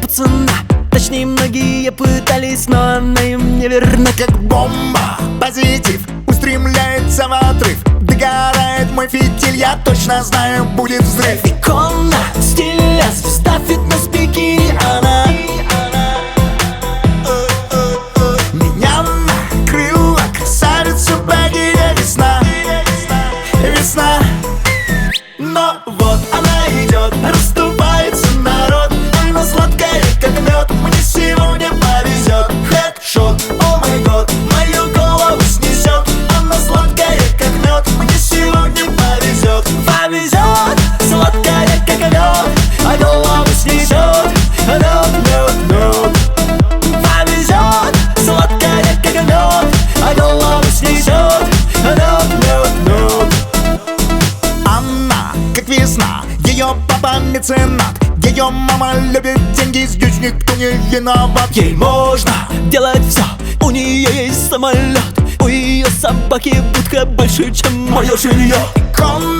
пацана. Точнее, многие пытались, но она им не верна. Как бомба, позитив устремляется в отрыв. Догорает мой фитиль, я точно знаю, будет взрыв. Икона стиля, звезда фитнес-бикини она. Меня накрыла красавица богиня весна. Весна. Но вот она идет, расступается народ. Она сладкая, как мед, мне сегодня повезет. Хедшот, о май год, мою голову снесет. Она сладкая, как мед, мне сегодня повезет. Повезет, сладкая, как мед, а голову снесет. Мед, мед, мед. Повезет, сладкая, как мед, а голову снесет. Мед, мед, мед. Она, как весна, ее папа меценат. Ее мама любит деньги, здесь никто не виноват. Ей можно делать все, у нее есть самолет. У ее собаки будка больше, чем мое жилье. Икона